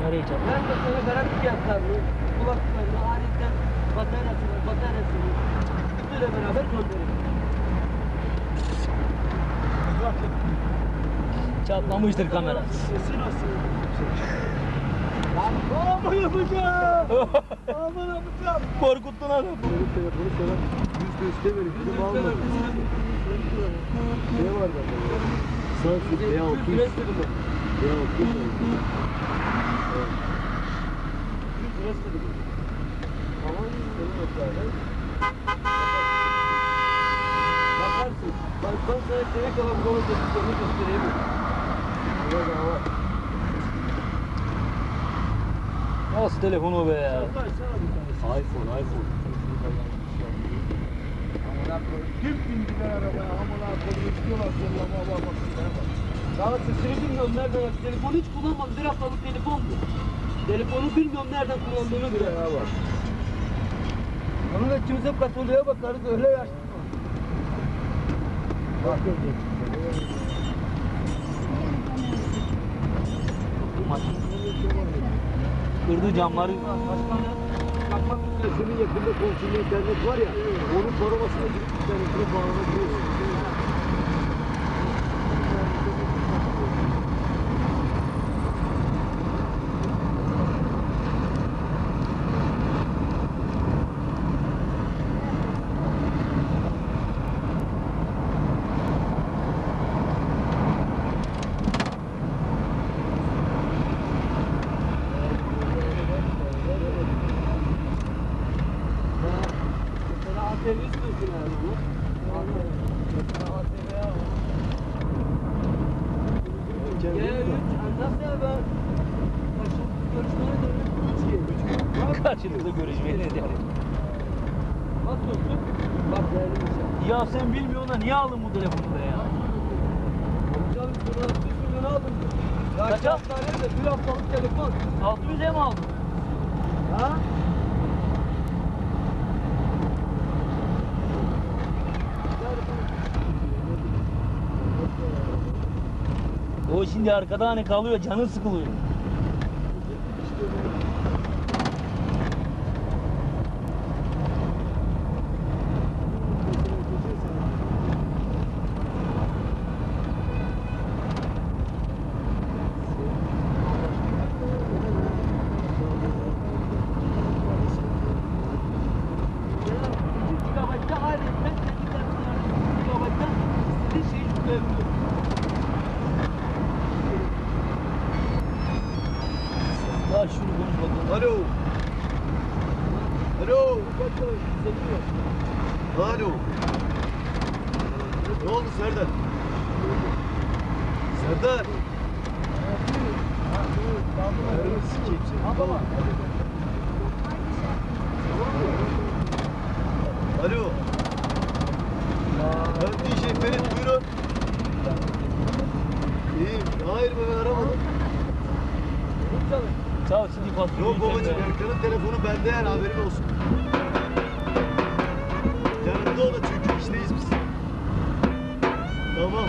Nereye çarptın? Ben de sana garanti fiyatlarını, kulaklıklarını, aletten bataryasını bütüyle beraber gönderelim. Çatlamıştır kamera. Sesi nasıl? Lan aman yapacağım! Aman yapacağım! Korkuttun adam. Benim telefonu sana %100 verin. Bizim alma. Ne var bende? Samsung B600. B600. Bakarsın. Bak ben sana demek olan bu konuda bir göstereyim. Burada daha var. Nasıl telefon o be ya? iPhone. Kim bindiler arabaya? Amına koyayım istiyorlar zorlamaya bak. Daha sesini bilmiyorum nereden açtı. Telefonu hiç kullanmadım. Bir haftalık telefondu. Telefonu bilmiyorum nereden kullandığını bile. Bak. Onun da ikimiz hep Katoliğe bakarız öyle yaşlı. Bak. Kırdı camları. Bakmak üzere. Senin yakında komşunun internet var ya, onun parolasına girip internetine bağlanabiliyorsun. Mesela ATV istiyorsun yani onu. Nasıl ya ben? Karşılıklı görüşmeye ne der? Basıyorsun. Bak değerli bir şey. Ya sen bilmiyorsun da niye aldın bu telefonu be ya? Canım bunu 60 milyon aldım. Ya Kaça? kaç tane de bir haftalık telefon. 600'e mi aldın? Ha? O şimdi arkada hani kalıyor, canı sıkılıyor. Gigabayt'ta hali etmez. Gigabayt'ta istediğin şeyi yükleyebiliyor. Ya şunu konuş bakalım. Alo. Alo. Alo. Ne oldu Serdar? Serdar. Alo. Ben DJ Ferit, buyurun. İyiyim. Hayır ben aramadım. Çal şimdi fasulye. Yok babacığım, Erkan'ın telefonu bende yani, haberin olsun. Yanında o da, çünkü işteyiz biz. Tamam.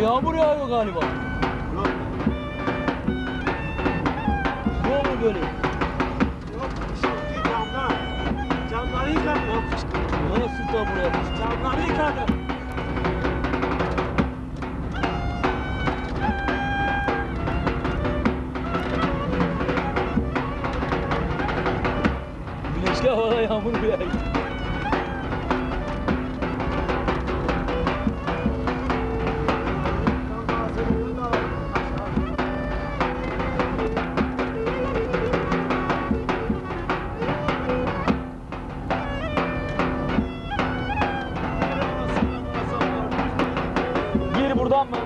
Yağmur yağıyor galiba. Yok. Ne mu böyle? Yok bir şey değil camdan. Camları yıkadım. Nasıl da buraya? Camları yıkadım. Ya valla yağmur bu ya. Gir buradan mı?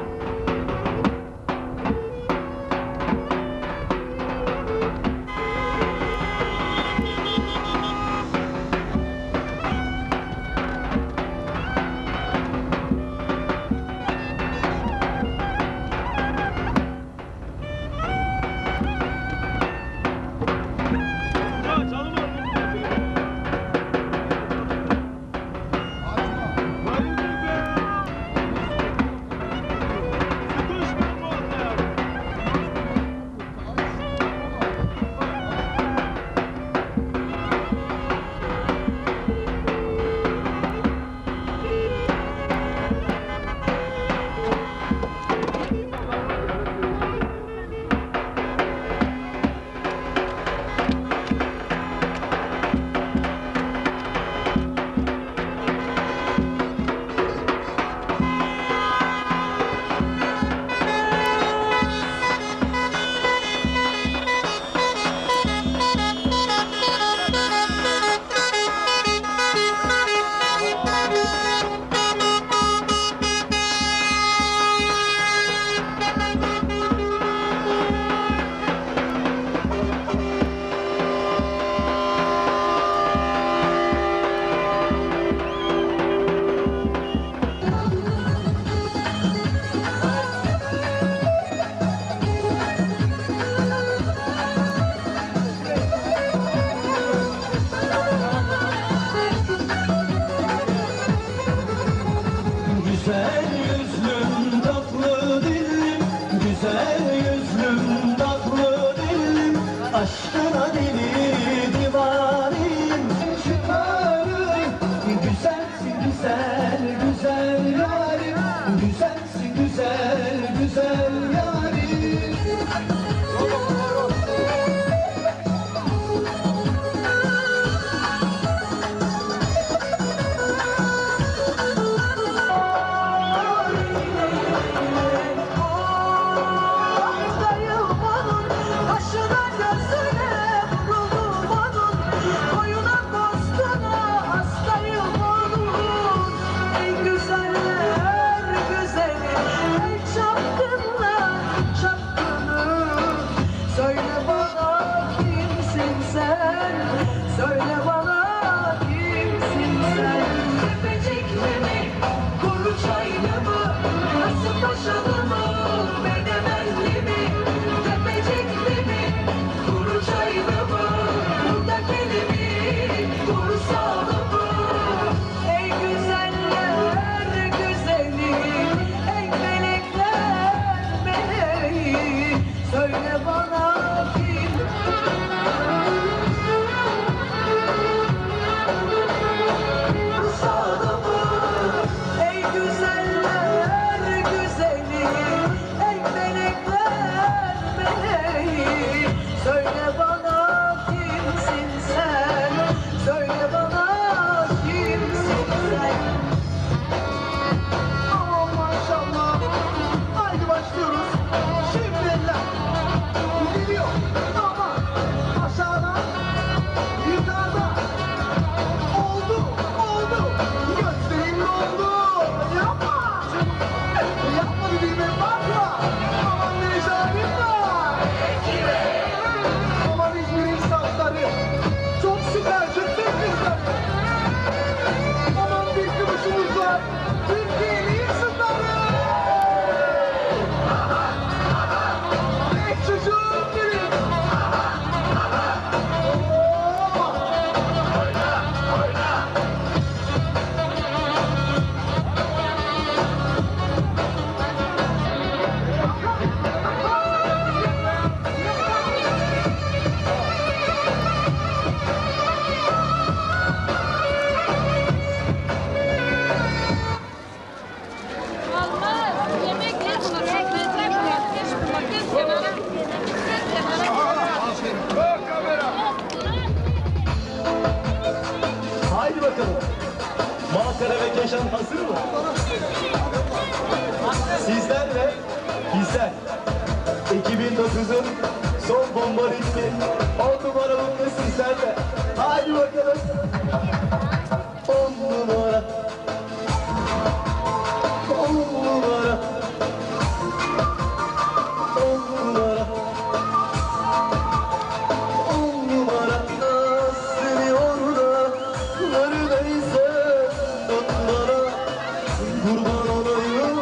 bakalım. Malkara ve Keşan hazır mı? Sizler ve bizler. 2009'un son bomba ritmi 10 numaramın ve sizlerle. Haydi bakalım. 10 numara. 10 numara. 10 numara. 10 numara. Seni orada neredeyse tutmana. Kurban olayım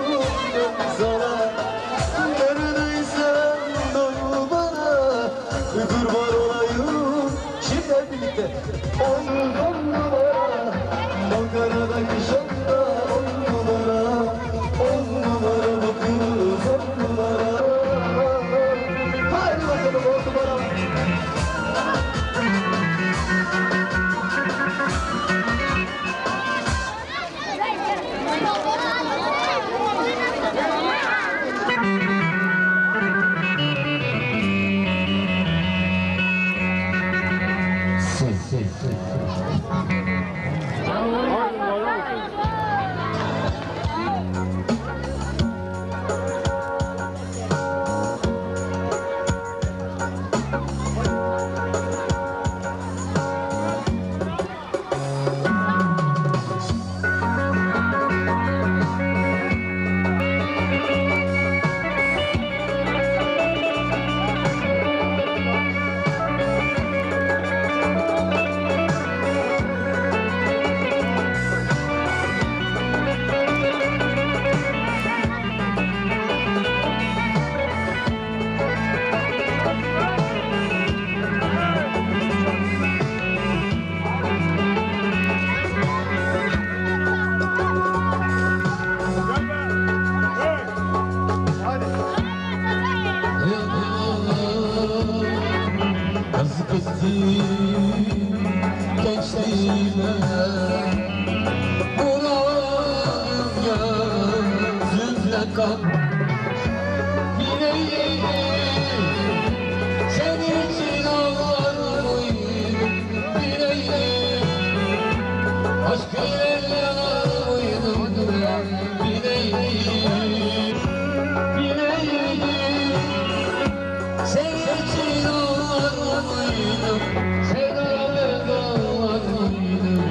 ben sana. Neredeyse doyum bana. Kurban olayım. Şimdi hep birlikte. 10 numara. Ankara'daki şokta 10 numara. 10 numara bakıyoruz 10 numara. Haydi bakalım 10 numara. Gençliğime bulanım gözümle kan. Bileyim senin için ağlar mıydım? Bileyim aşk ile yanar mıydım ben? Bileyim, bileyim senin için ağlar mıydım? Sevdalar dağlar mıydım?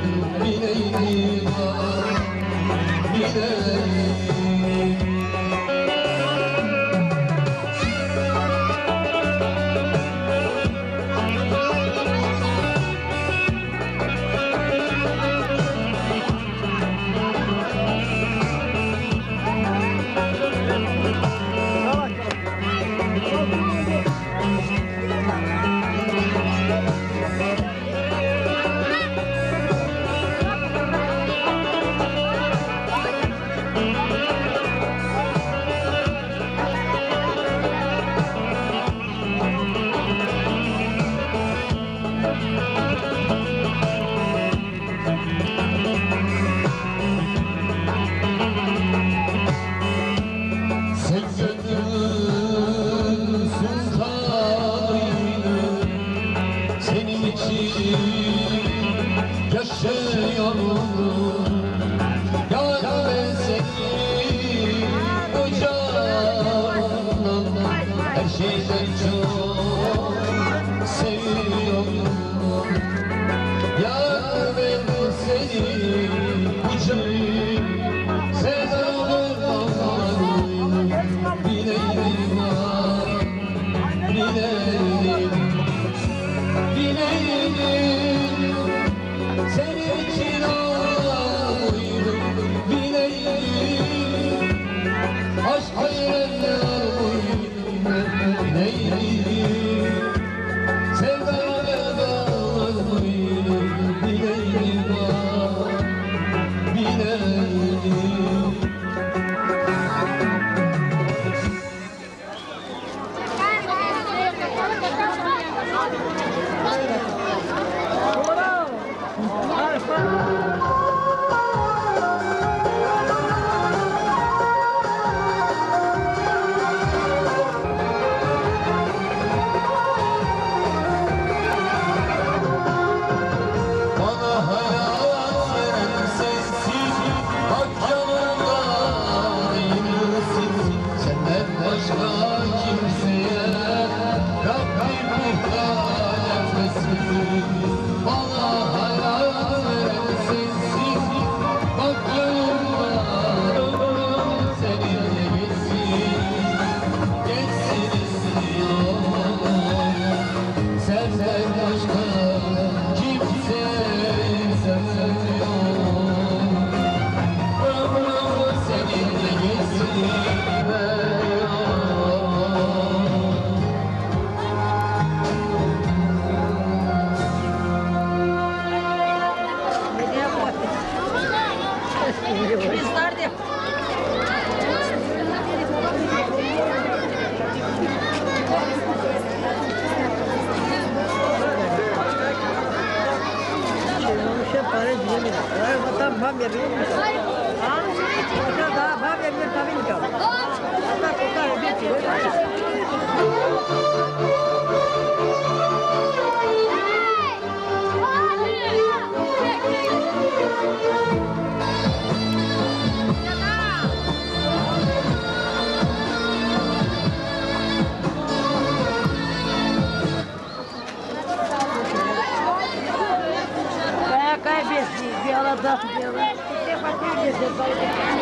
Bileyim ah, bileyim. Sen gönlümün sultanıydın, senin için yaşıyorum. Yar ben seni bu canımdan her şeyden çok seviyorum. Yar ben seni bu canımdan sevdalarım. Bileyim ah, bileyim, bileyim senin için ağlarım. Bileyim aşk hayranlarım. Bileyim sevdalara bağlarım. Bileyim ah, Tamam veriyor. Daha var veriyor tabii ki. Hatta kurtar ediyor. Kaybettik bir arada diyorlar. İşte bakıyoruz.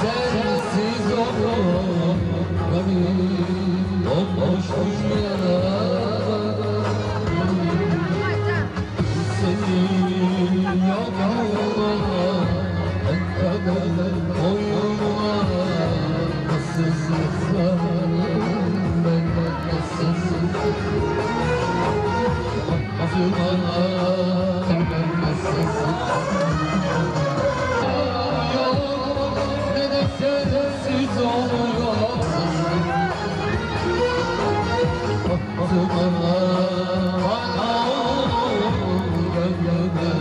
sensiz olur gönül bomboş dünyada senin yokluğuna en kadar koynuma nasıl sızlarım ben nasıl sızlarım affına ben nasıl sızlarım sensiz oluyor bana bana gönlüme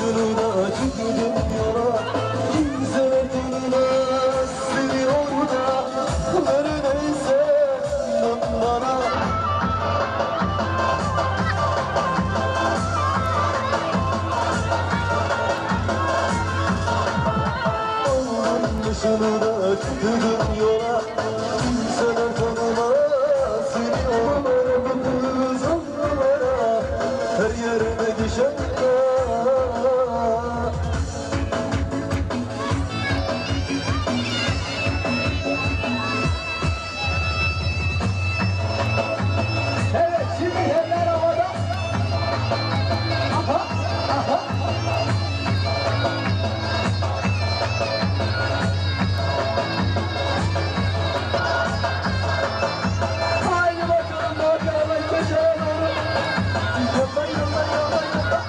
kuşunu da çıktım yola. Kimseler tanımaz seni orada. Neredeyse inan bana. Kuşunu da çıktım yola. Kimseler tanımaz seni orada. Kız onlara her yerine düşen. Evet, şimdi eller havada. Aha, aha. Haydi bakalım, bakalım, köşeye doğru. Yolla, yolla, yolla, yolla.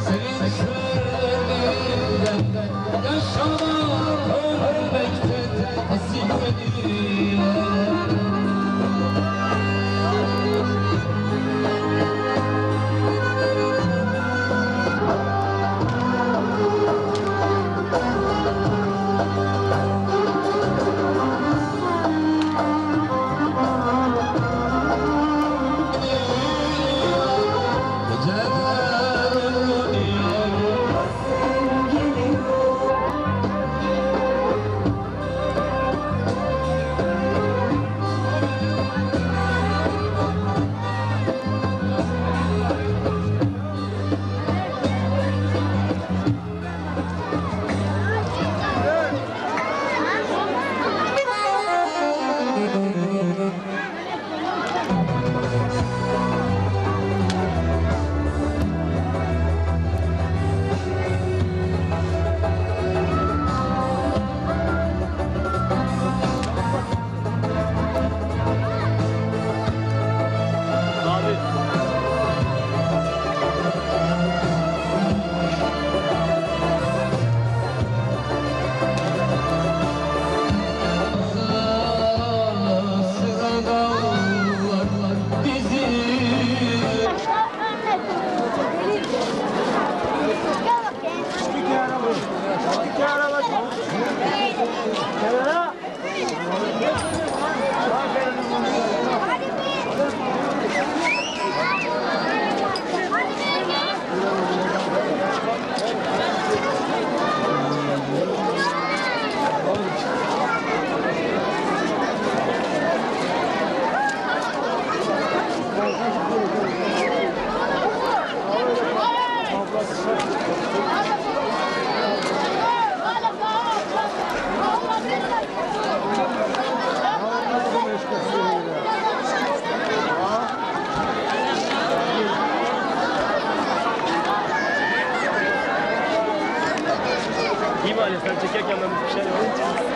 Senin şerlerinden yaşamak ölmekten hasretlerim. Geceler ölüyor. İyi mi Ali? Sen çekerken ben bir şeyler yapayım.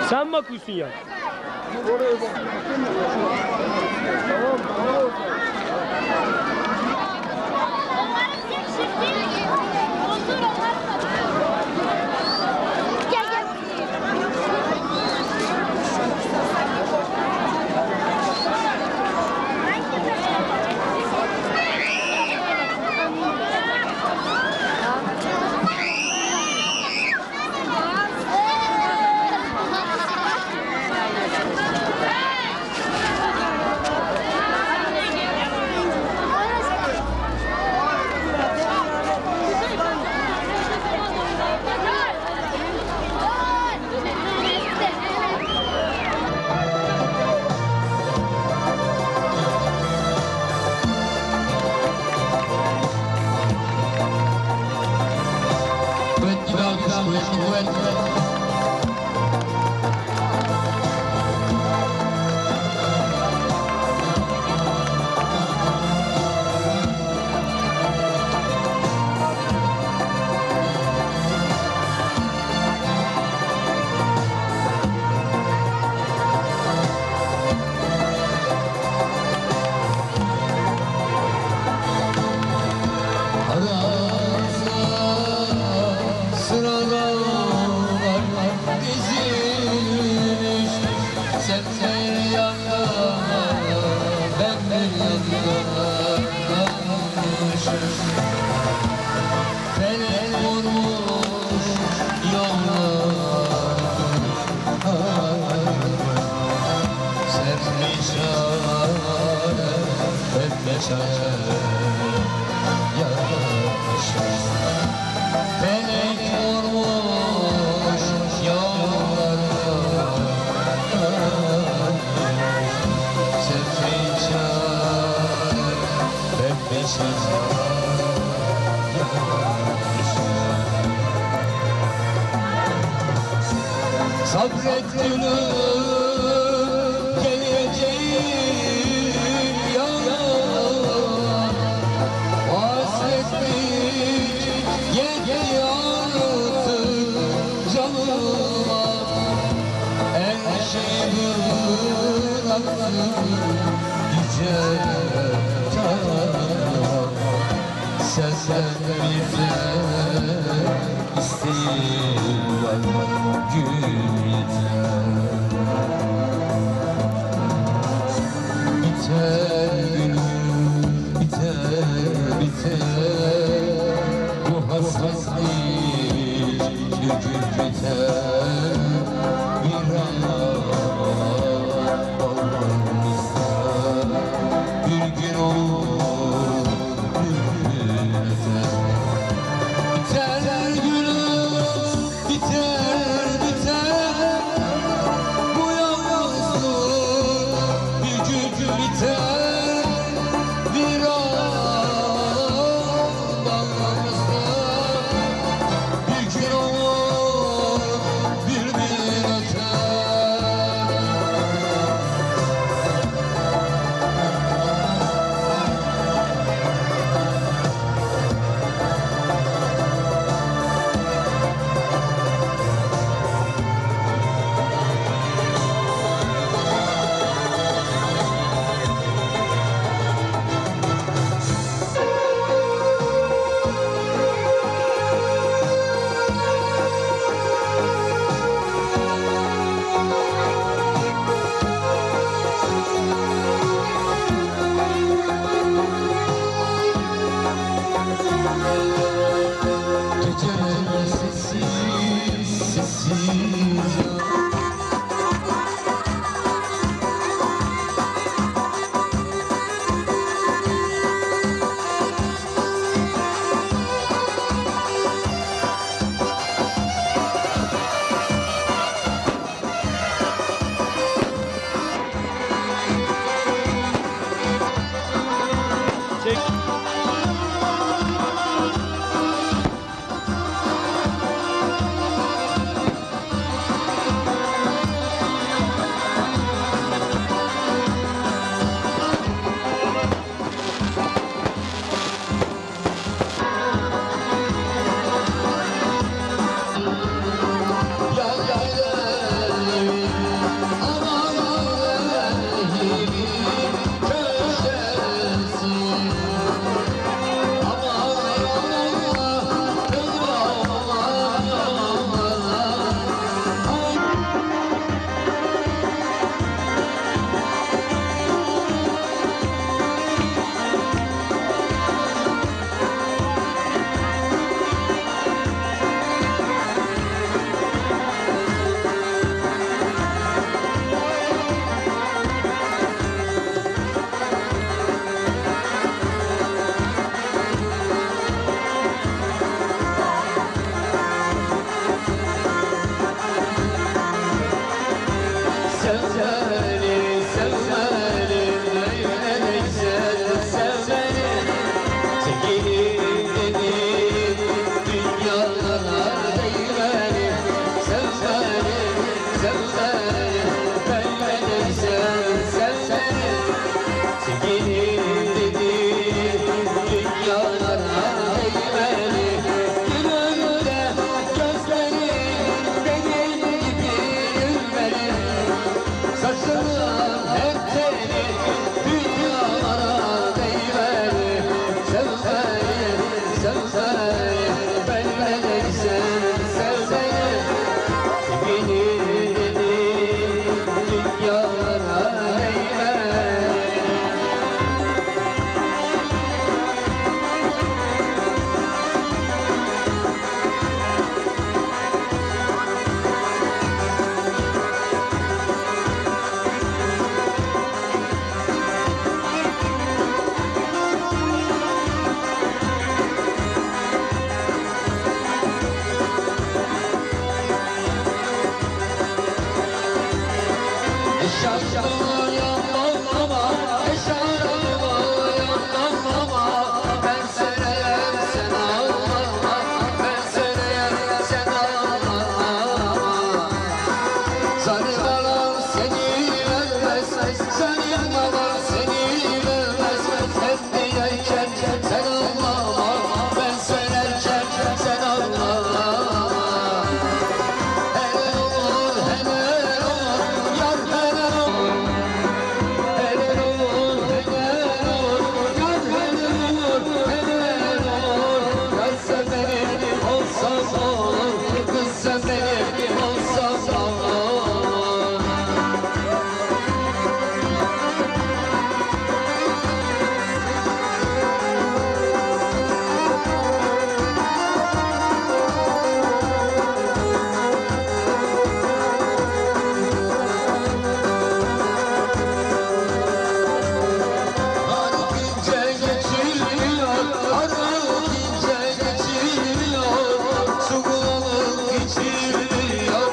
Sen mi bakıyorsun ya? Sabret gülüm geleceğim yana hasretlik yedi artık canıma endişe bıraksın yüce Tanrıma senden bize isteğim var gül biter gülüm biter biter bu hasretlik bir gün biter bir an olmamızda bir gün olur biter biter gülüm biter biter seni sevmeli böyle de güzel sevmeli sevgilim dedim dünyalara değmeli sevmeli sevmeli böyle de güzel sevmeli sevgilim dedim dünyalara değmeli gülümde gözleri benim gibi gülmeli saçlarım hep teli dünyalara değmeli sevmeli sevmeli benimle de güzel sevsene sevgilim dedim dünyalara değmeli. Eşarımı yanmama, eşarımı yanmama ben söyleyem sen ağlama, ben söyleyem sen ağlama Sarılmalar seni vermez, sarılmalar seni vermez Sen diyerken sen ağlama, ben söylerken sen ağlama Helal olur, helal olur, yar helal olur Helal olur, helal olur, yar helal olur, helal olur Yar sen benim olsan olur, kız sen benim olsan olur Arık ince geçilmiyor, arık ince geçilmiyor Su bulanık içilmiyor,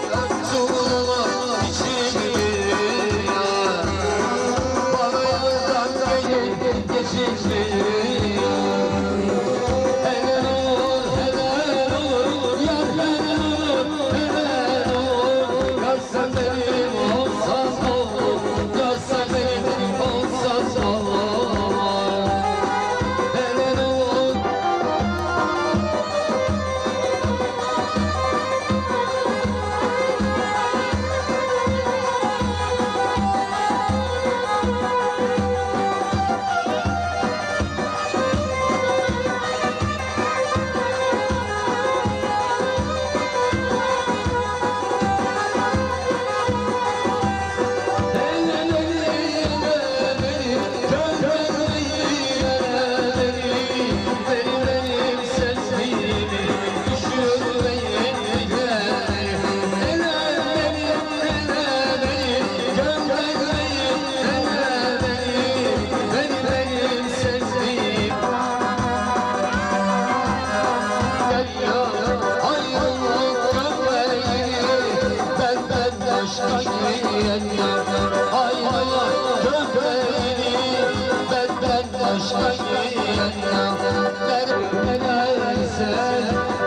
su bulanık içilmiyor Bana yardan gelip geçilmiyor Helal olur, helal olur, yar helal olur, helal olur Yar sen benim olsan olur, yar sen benim olsan olur Helal olur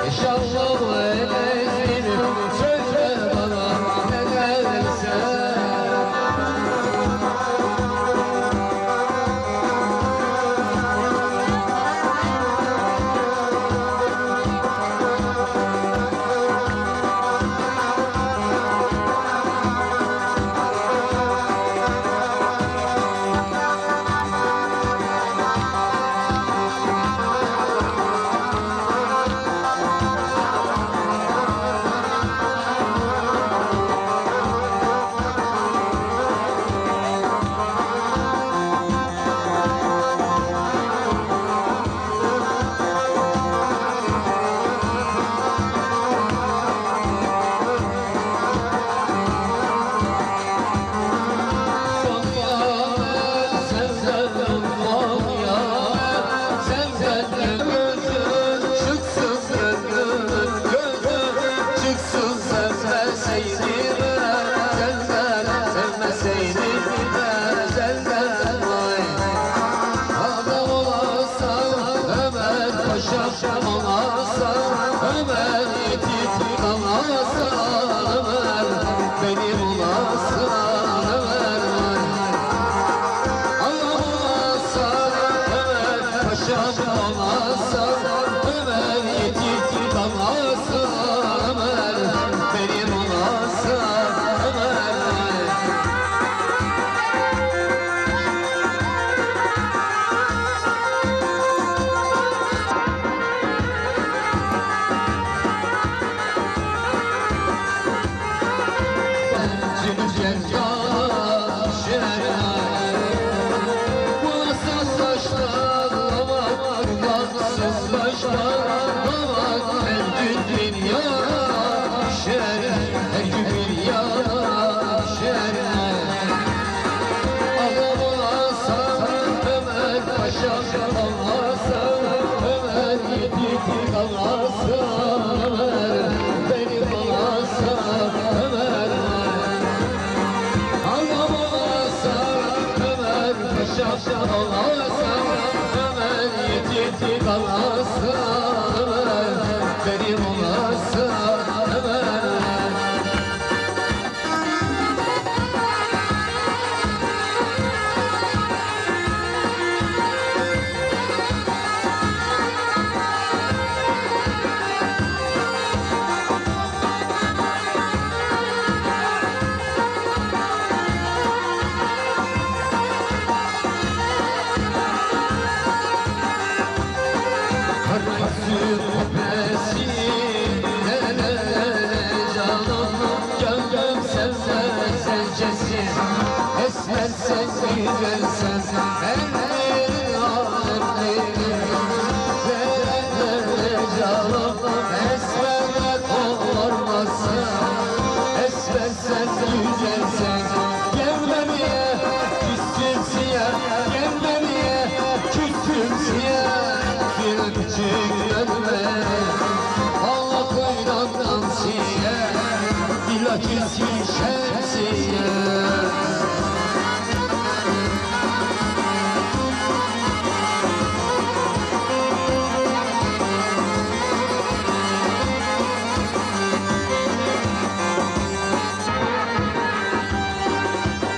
İnşallah öyledir, söyle bana ne dersen paşa olasın Ömer yiğit kalasın Ömer benim olasın Ömer Kardeşim tepesi nerelere canım Gönlüm sevmez zencesi Esmer sen güzelsen Ellerin alemlerin Nerelere canım Esmerle kollarmasın Esmer sen güzelsen Gelme niye küstüm siyah Gelme niye küstüm siyah bir küçük dönme Allah koynandan siye bilakis şemsiye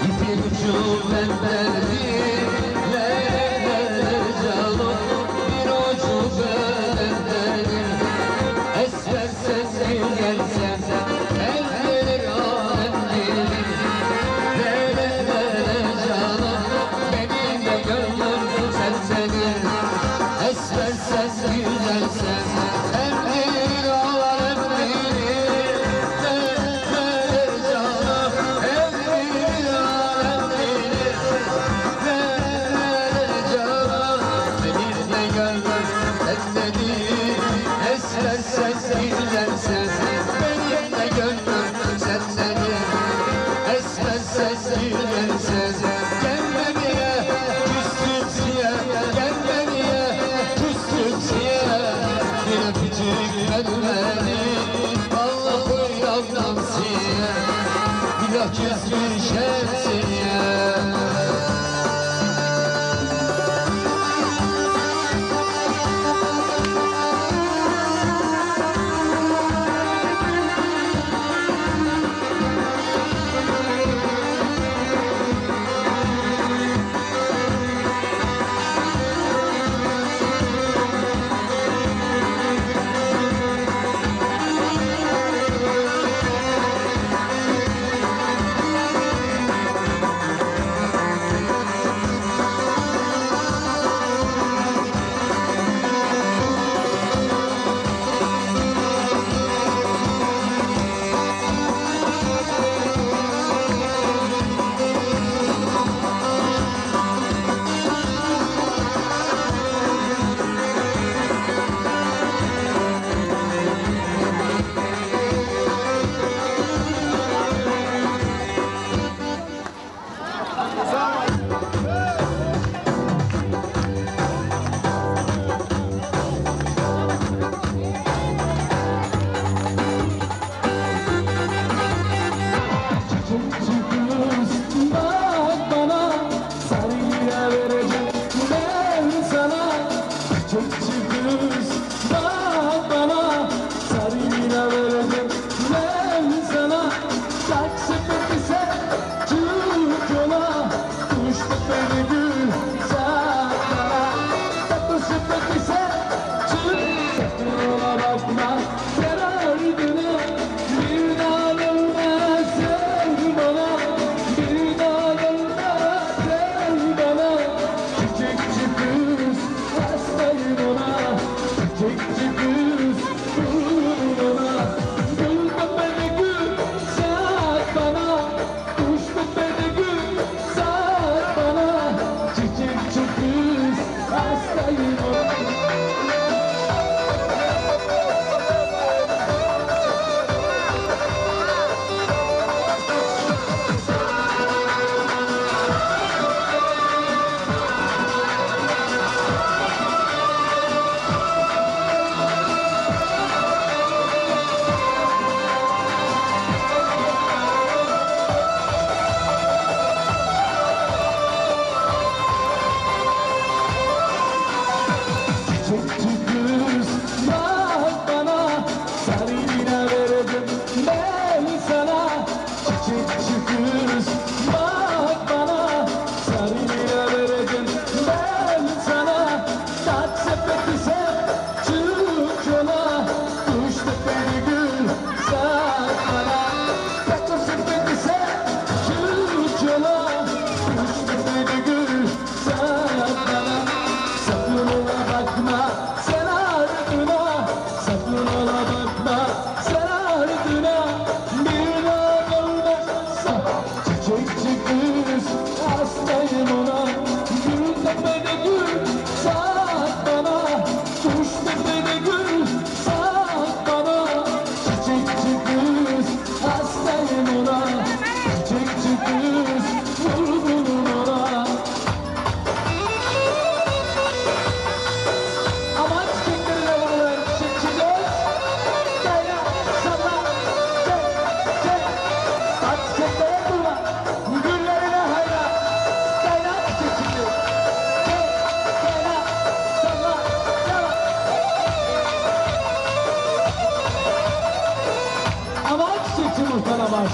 İpin ucu bendendir canım bir ucu bendendir Esmer sen gelsen elleri alemdir Nerelere canım benim de gönlüm sensedir Esmer sen güzelsen elleri alemdir Nerelere canım elleri alemdir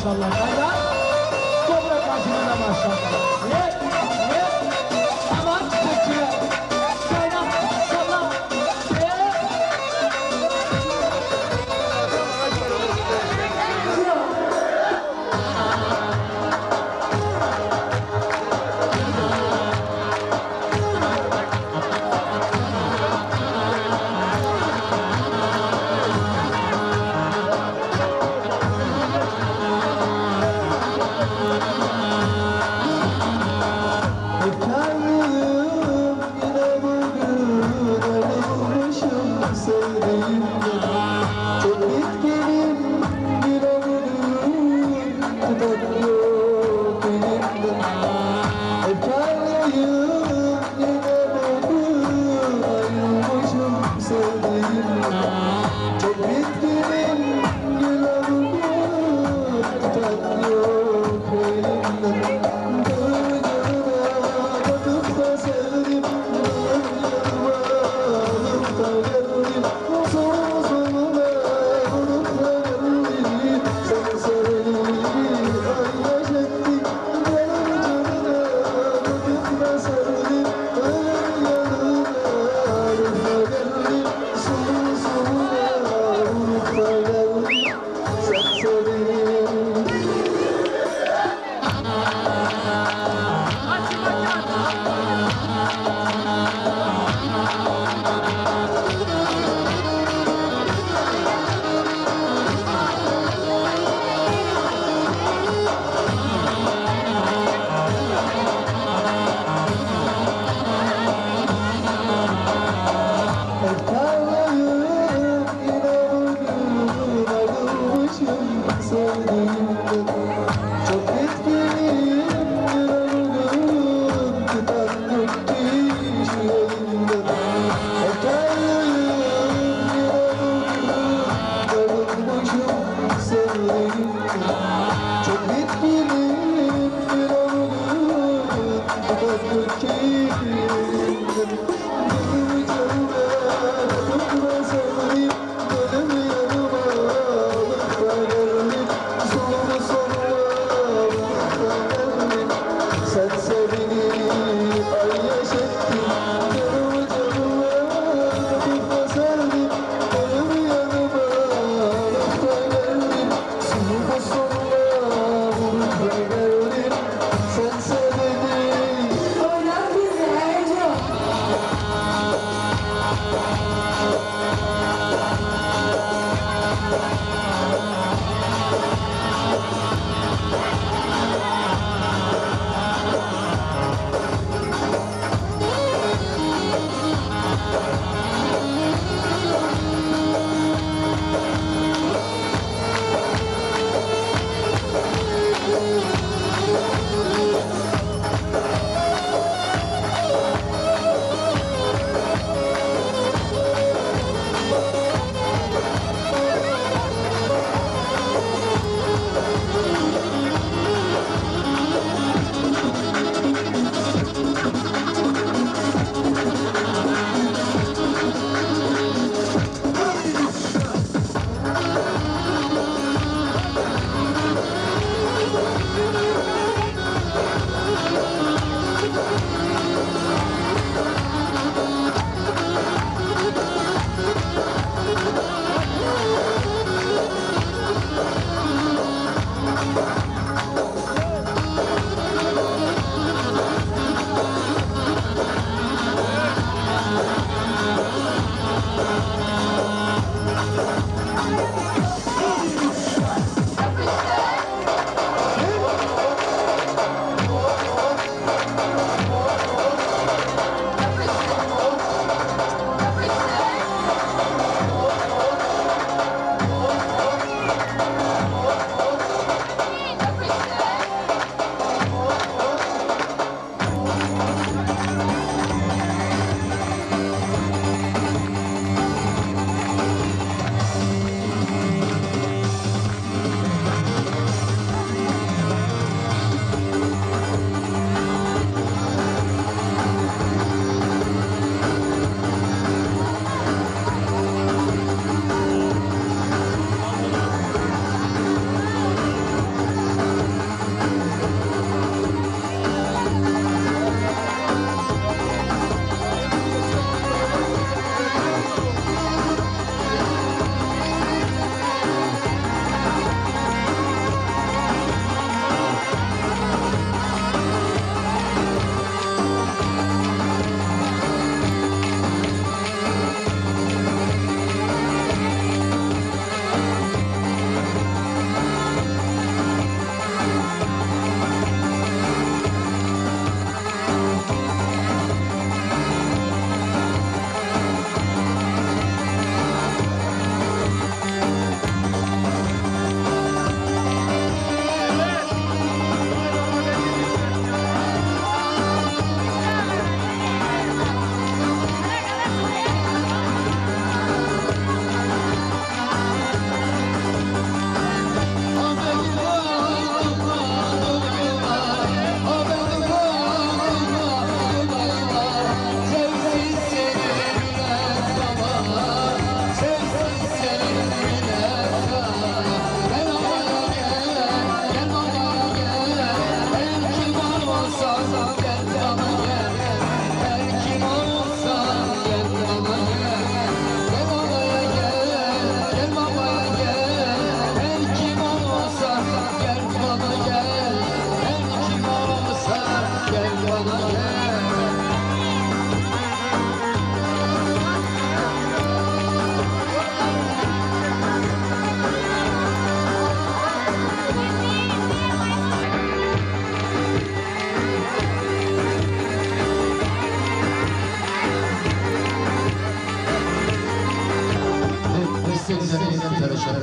maşallah. Kaynar. Dobra karşına da maşallah. Ye. Aman çiçekçiye. Kaynar. Salla. Ye. Efkarlıyım yine bugün ayrılmışım sevdiğimden. Çok bitkinim yine bugün tutan yok elimden. Efkarlıyım yine bugün ayrılmışım sevdiğimden. Çok bitkinim yine bugün tutan yok elimden. Efkarlıyım yine bugün ayrılmışım sevdiğimden. Çok bitkinim yine bugün tutan yok ki şu elimden. Efkarlıyım yine bugün ayrılmışım sevdiğimden. Çok bitkinim yine bugün tutan yok ki elimden. Sen sevini ay yaşattın, canımı canıma tutma serdin, ölümü yanıma alıp da geldin, sonunda sonuna vurup da geldin. Sen sevini Oynar bizi Erco.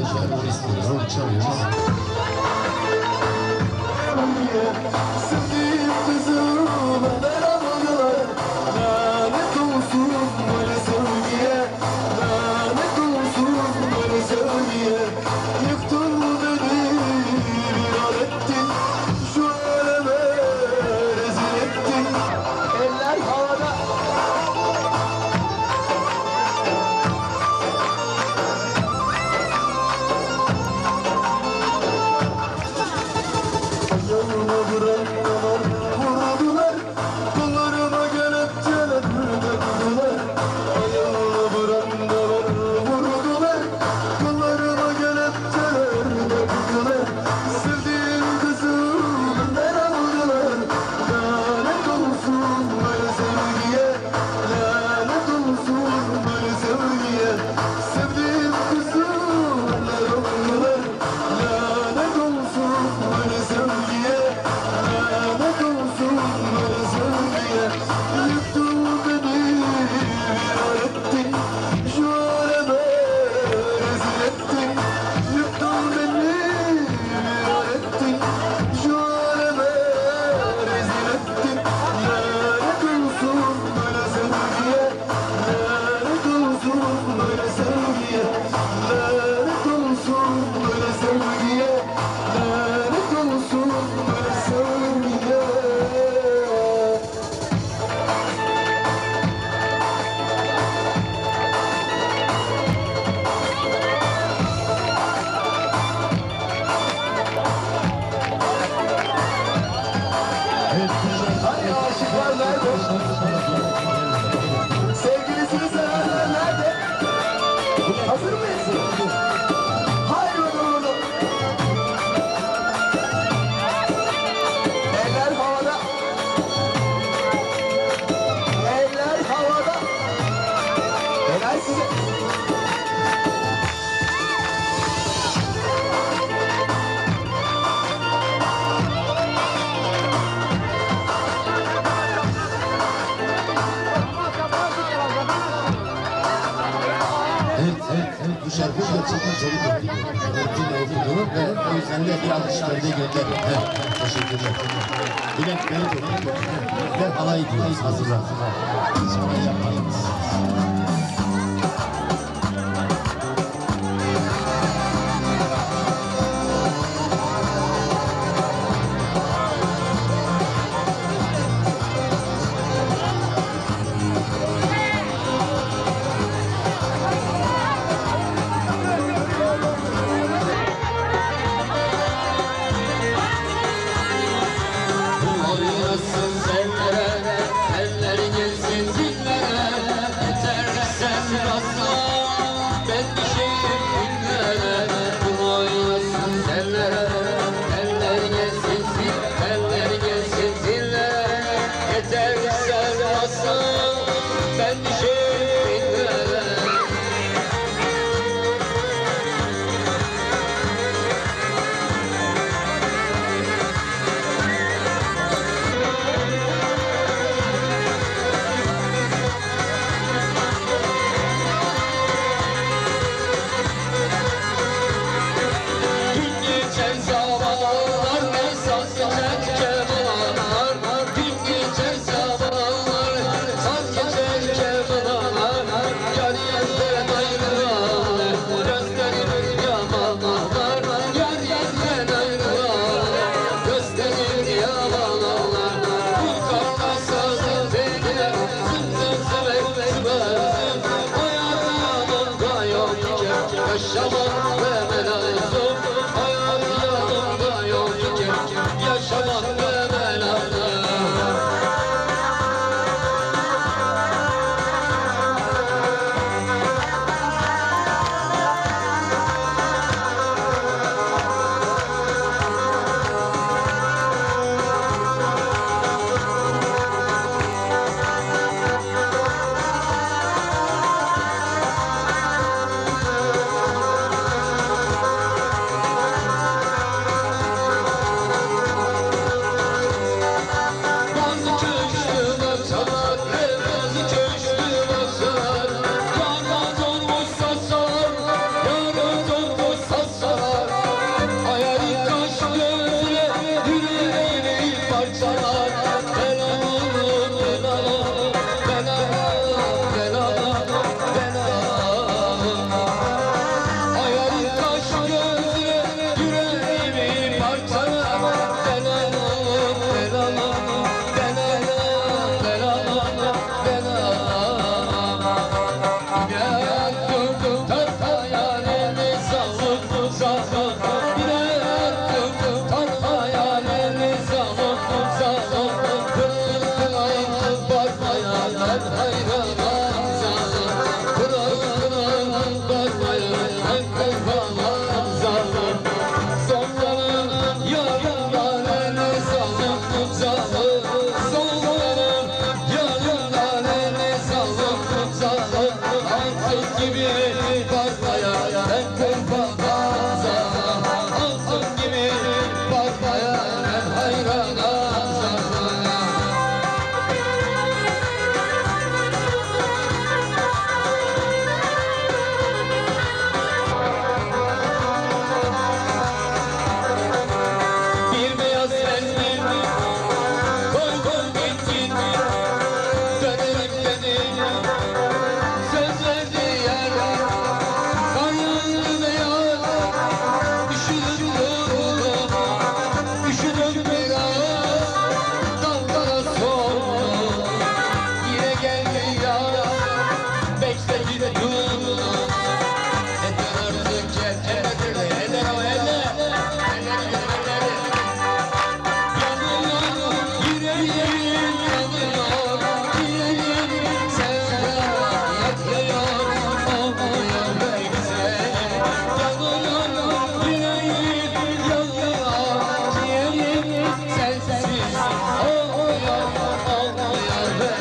güzel, onu istiyoruz, onu çalıyoruz. Sevdiğim kızıma daramadılar. Lanet olsun böyle sevgiye. Lanet olsun böyle sevgiye. Yıktın beni, viran ettin. Şu aleme rezil ettin. Eller havada. Ayağıma bıraktılar, vurdular. Kollarıma kelepçeler taktılar. Ayağıma bıraktılar, vurdular. Kollarıma kelepçeler taktılar. Sevdiğim kızımdan aldılar. Lanet olsun böyle sevgiye. Lanet olsun böyle sevgiye. Sevdiğim kızımdan aldılar. Lanet olsun böyle sevgiye. Lanet olsun böyle sevgiye. Yıktın beni, viran ettin. Şu aleme rezil ettin. Yıktın beni, viran ettin. Şu aleme rezil ettin. Lanet olsun böyle sevgiye. Lanet olsun böyle sevgiye. Lanet olsun böyle sevgiye. Lanet olsun böyle sevgiye. Hani aşıklar nerede? Sevgilisini sevenler nerede? Hazır mıyız? Haydi bakalım. Eller havada. Eller havada. Helal size. Evet, bu şarkı gerçekten çabuk okudu. Erkin okudu ve o yüzden de bir alkışları da gönderin. Evet, teşekkürler. Bülent okudu. Ve halay diyoruz, hazırlan. Sonra yapmayız. Oynasın sellere, eller gelsin dillere. Yeter sen basma, ben düşeyim günlere. Oynasın sellere, eller gelsin dillere. Eller gelsin dillere. Yeter sen basma, ben düşeyim günlere. Gün geçer zamanlar, saz geçer kemanlar. Gün geçer zamanlar, saz geçer kemanlar. yanıyor Ciğerim sevdan yakıyor Olmuyor böyle yanıyor yüreğim yanıyor Ciğerim sensiz olmuyor böyle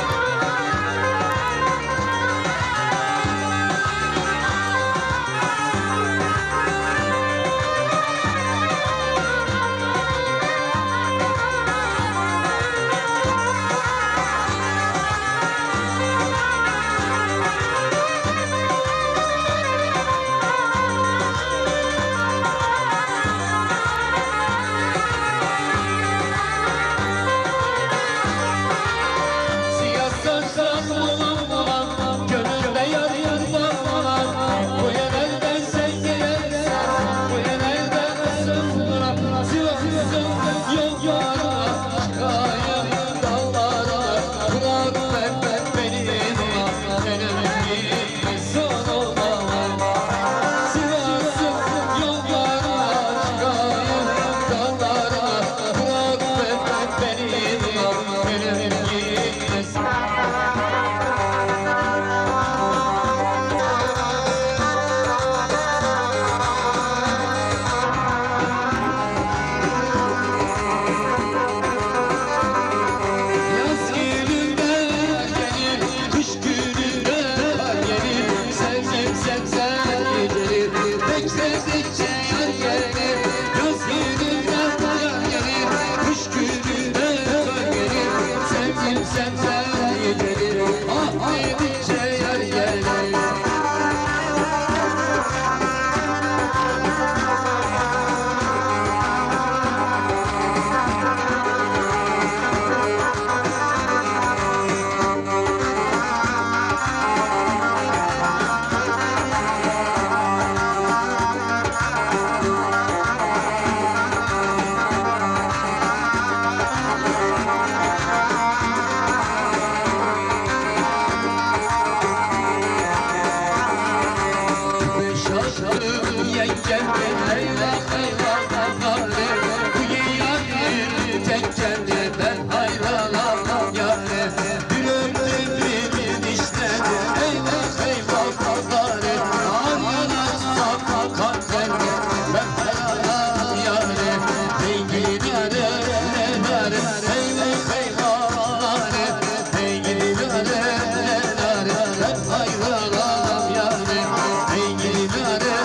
Siyah saçlar bulan bulan Gönlümde yar yar bulan Bu yerelden sen gelirsen Bu yerelden ısındıran Sivas'ın yol yarına Çıkayım dağlara Bırak ben beni Benim gibi son olmam Sivas'ın yol yarına Çıkayım dağlara Bırak ben beni Benim gibi Yaz gününde gelir, kış gününde kar gelir Sevdim sevsem gelir, bekledikçe yar gelir Yaz gününde kar gelir, kış gününde kar gelir Sevdim sevsem gelir, ah dedikçe yar gelir Şaştım yengem eyvah eyvah kavgale Bu yarim tekkende ben hayranam yâre Bir ömrüm bir işledi eyvah eyvah kavgale Ar yanarsa kalbimde ben hayranam yâre Beygin yâre nâre eyvah eyvah nâre Beygin yâre nâre ben hayranam yâre Beygin yâre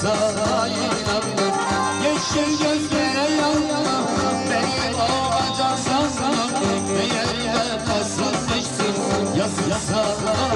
Sana inandım Yeşil gözlere yandım Beni olacak sandım Meğer vefasızmışsın Yazık sana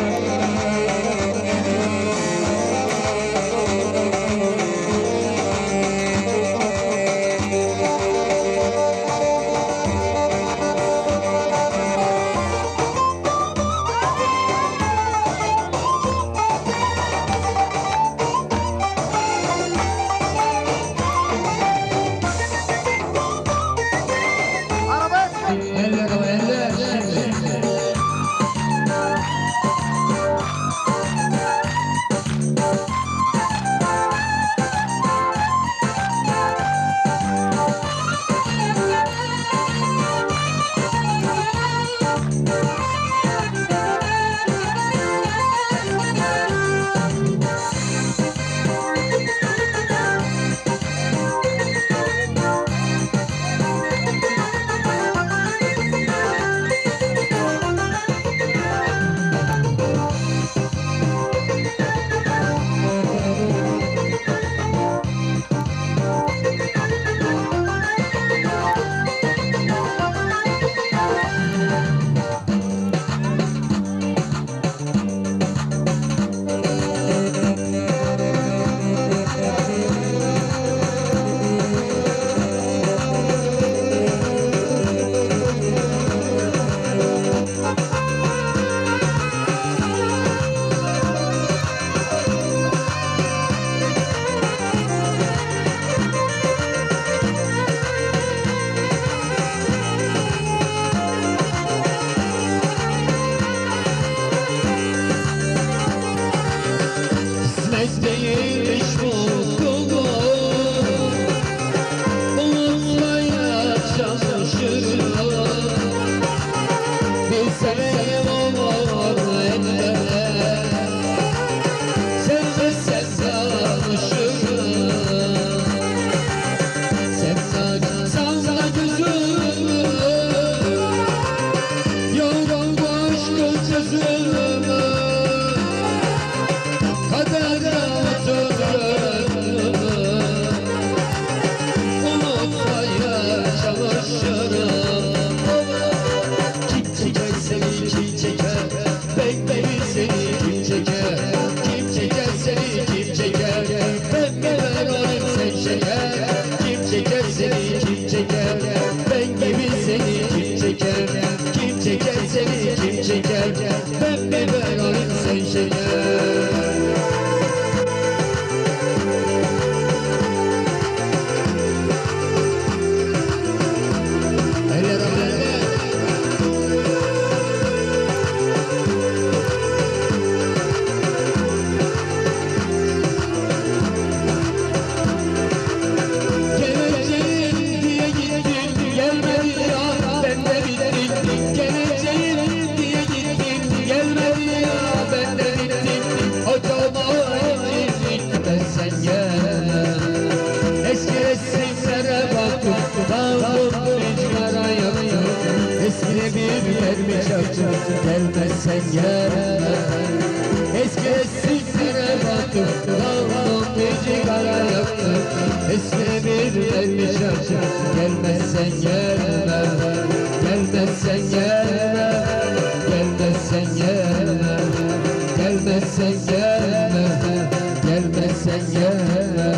çeker seni kim çeker? Ben mi ben olayım sen şeker? Gelmezsen gelme. Eski resimlere bakıp daldım bir cigara yaktım. Eski bir gelmiş açım. Gelmezsen gelme. Gelmezsen gelme. Gelmezsen gelme. Gelmezsen gelme. Gelmezsen gelme.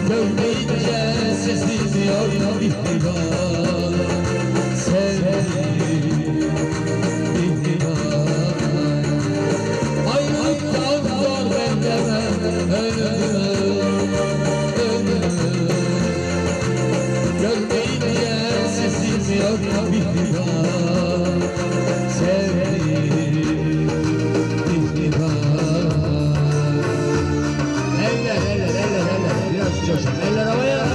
Görmeyince sessiz diyor bir hayvan. yazıyor mihriban sevdim mihriban. Eller biraz coşun, eller havaya.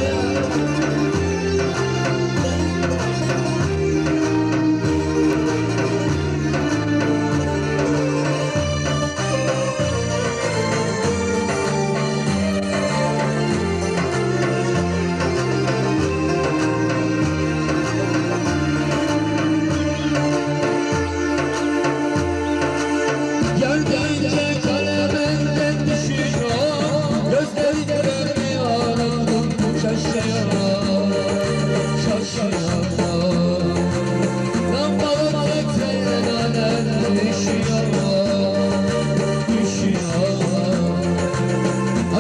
Gördükçe kalemenden düşüyor, gözlerim görmüyor, şaşıyor, şaşıyor. Lambalık tekrardan düşüyor, düşüyor.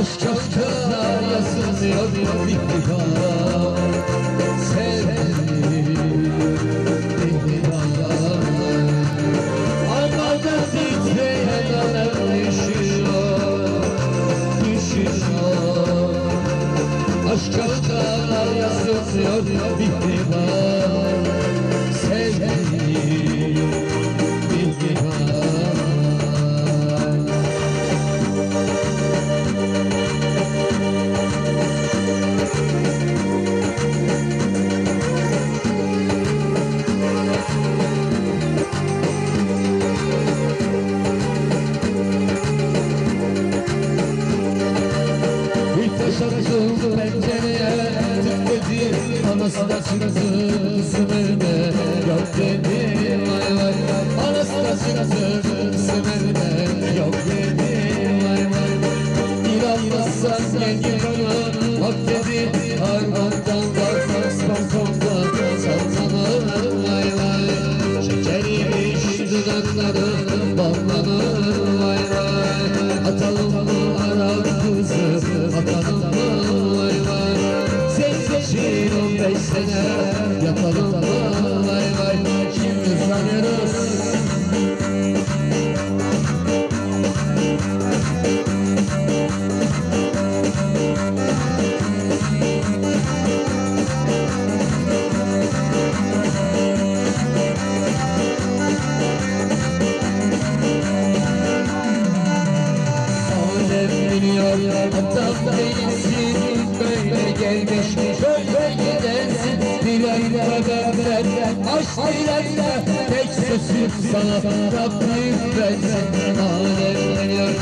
Aşk aşklar yazılıyor mihriban, sevdim mihriban. Almadan titreyen alem düşüyor, düşüyor. Aşk aşklar yazılıyor mihriban, sevdim mihriban. Şarkı pencereye tık dedi, anası da çıktı kızım evime. Yok dedi vay vay, anası da çıktı kızım evime. Yok dedi vay vay, İnanmazsan gel git bana. Bak dedi harmandan bakmaz balkondan sallanır vay vay. Şekeriymiş dudakları ballanır vay vay. Atalım mı arar kızı, atalım mı vay vay. Senin için 15 sene yapalım mı vay vay. Şimdi sanırız. Adam değilsin, böyle gelmiş, böyle gidersin. Dilerle benden, aşk dilerle, tek sözüm sana Rabbim versin. Alem diyor,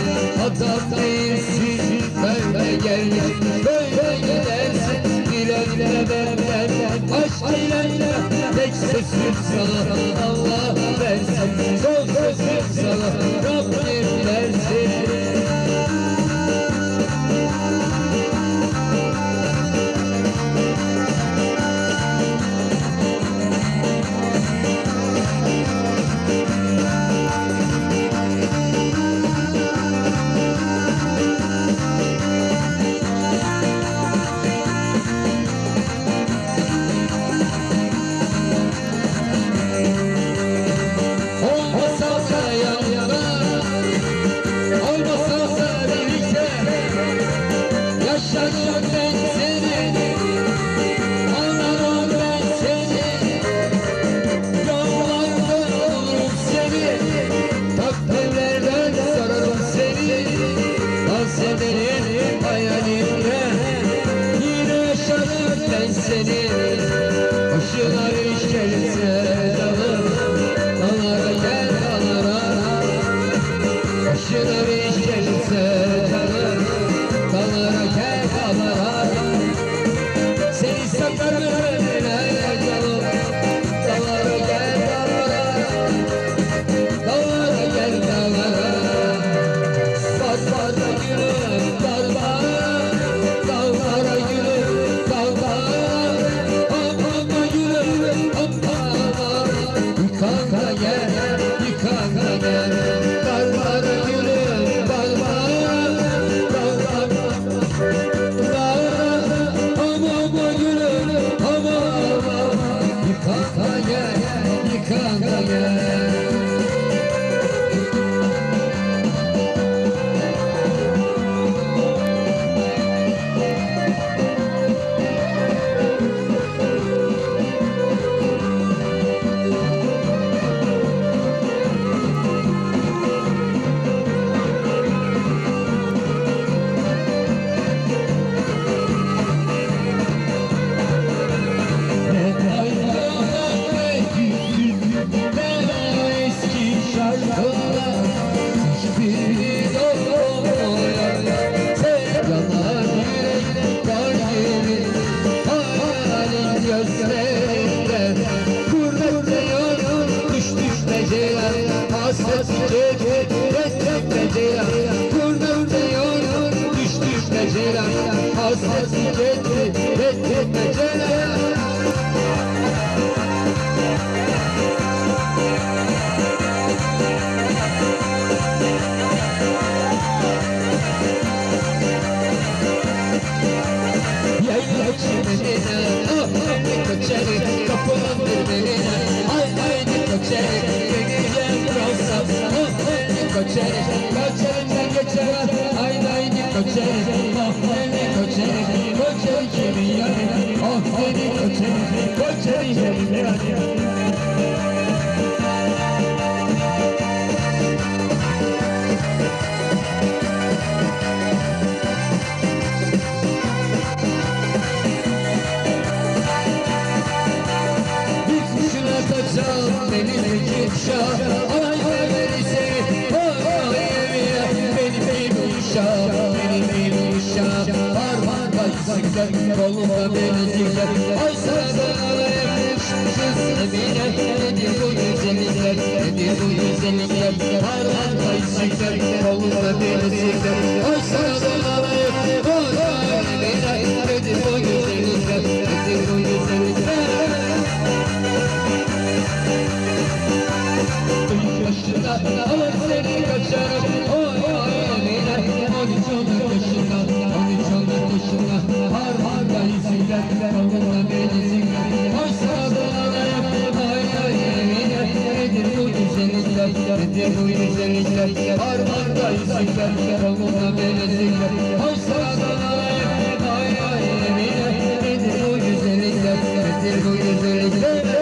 adam değilsin, böyle gelmiş, böyle gidersin. Dilerle benden, aşk dilerle, tek sözüm sana Allah versin. Son sözüm sana Rabbim versin. Başına iş gelirse canım, dalara gel dalara. Başına iş gelirse canım, dalara gel dalara. Seni satarım önüne canım, dalara gel dalara. Dalara gel dalara. Barbarda gülüm barbara, dağlara gülüm dağlara. Yıkanka gel, dağlara gülüm dağlara. Dağlara, aman gülüm aman. Yıkanka gel. koçerim Gideceğim olsam oh beni koçerim Koçerimden geçer haydi haydi koçerim oh beni koçerim Koçerim kimin yanı oh beni koçerim Koçerim kimin yanı Denizdeki uşağı Alay verirse oy yemeğe Benim uşağı Benim uşağı Parmağında yüzükler Kolumda benizikler Ay sana alayım Kız Emine Nedir bu güzellikler Nedir bu güzellikler Parmağında yüzükler Kolumda benizikler Ay sana alayım Oy Emine Nedir bu güzellikler Nedir bu güzellikler Alır seni kaçarım oy Emine 13 yaşında 13 yaşında Harharda izinler Kolunda benizikler Ay sana alayım ay Emine Nedir bu güzellikler Nedir bu güzellikler Harharda izinler Kolunda benizikler Ay sana alayım ay Emine Nedir bu güzellikler Nedir bu güzellikler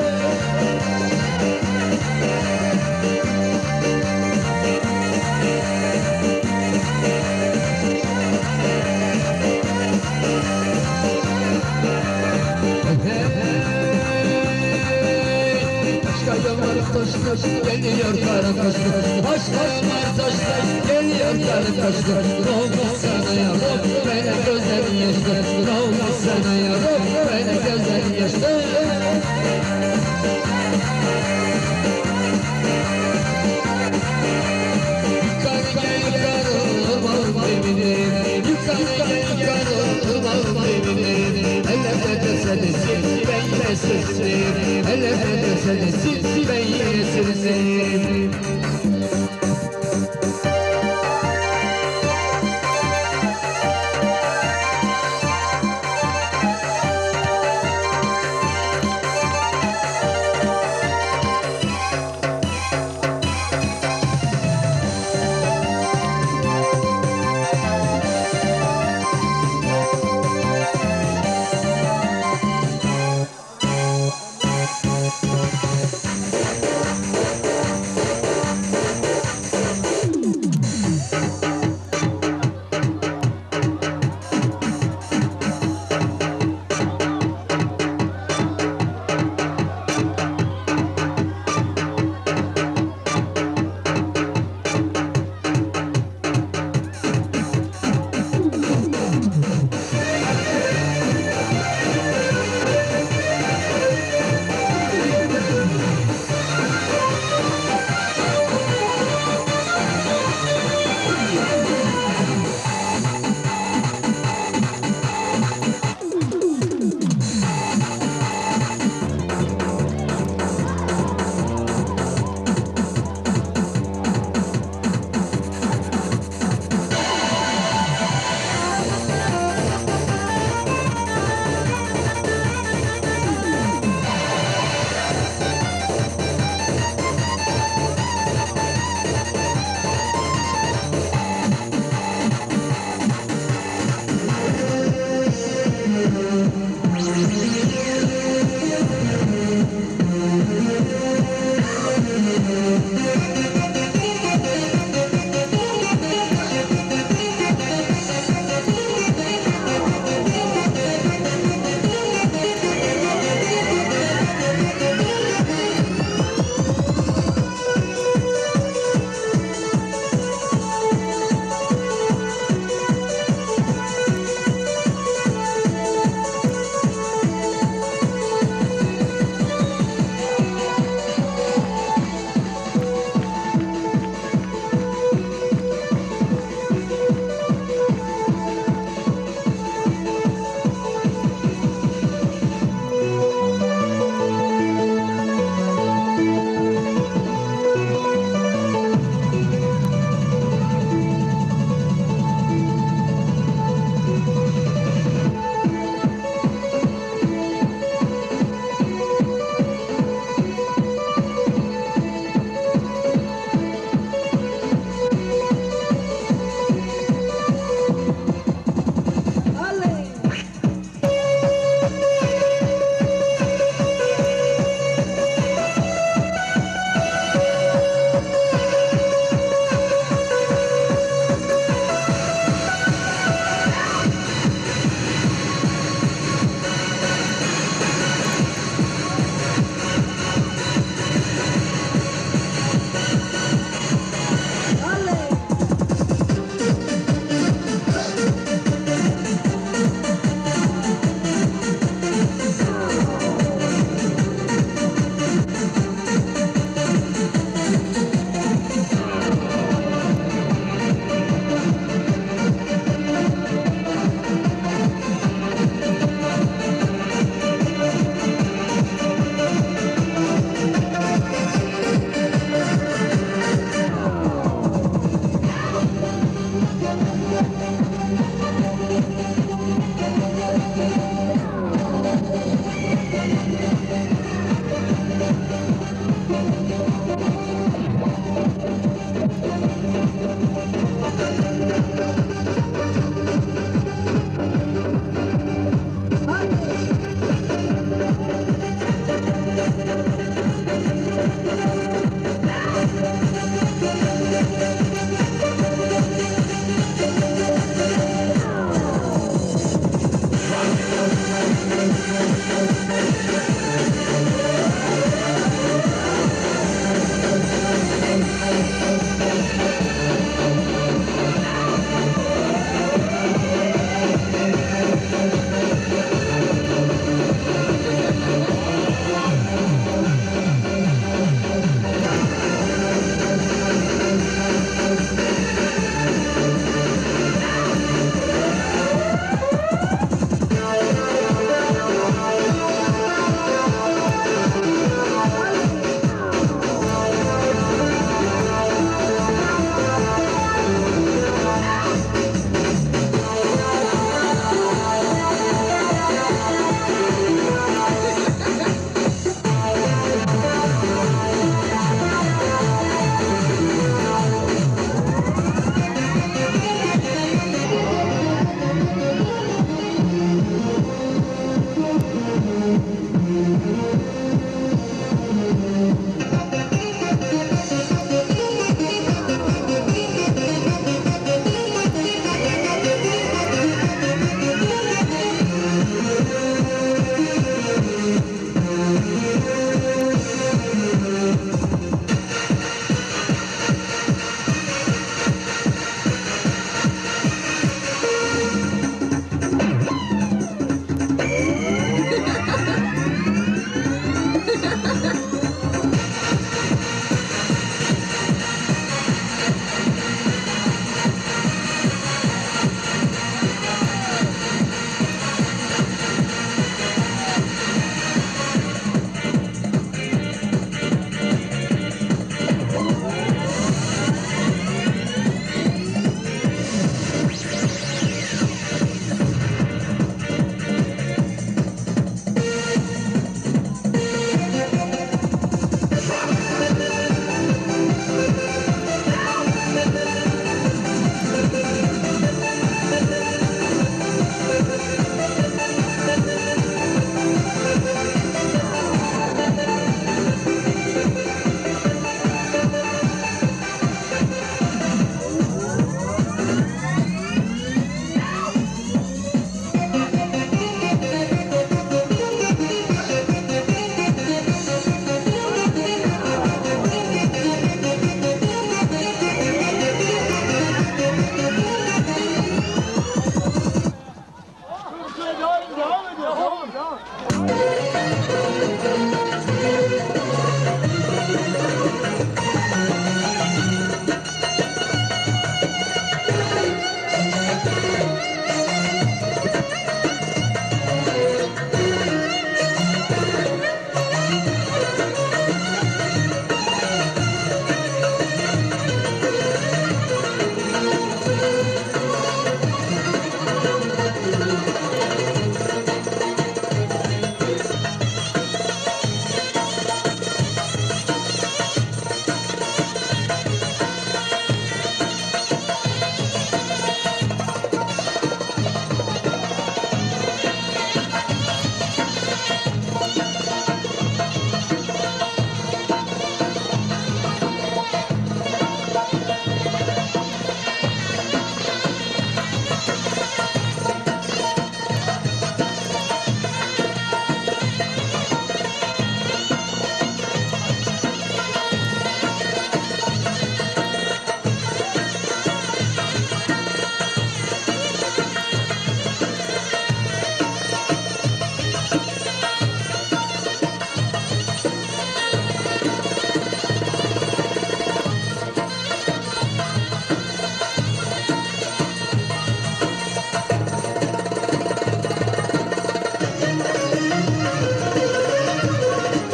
Taş taş geliyor kara kaşlı Başka yollar taş taş geliyor kara kaşlı Ne oldu sana yavrum bana gözlerin yaşlı Ne oldu sana yavrum bana gözlerin yaşlı Yukarı gel yukarı olmam eminim Yukarı gel yukarı olmam eminim Hele de sensin ben yine sözlüyüm Hele de sensin ben yine sözlüyüm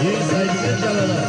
Bir saygıdeğer canavar.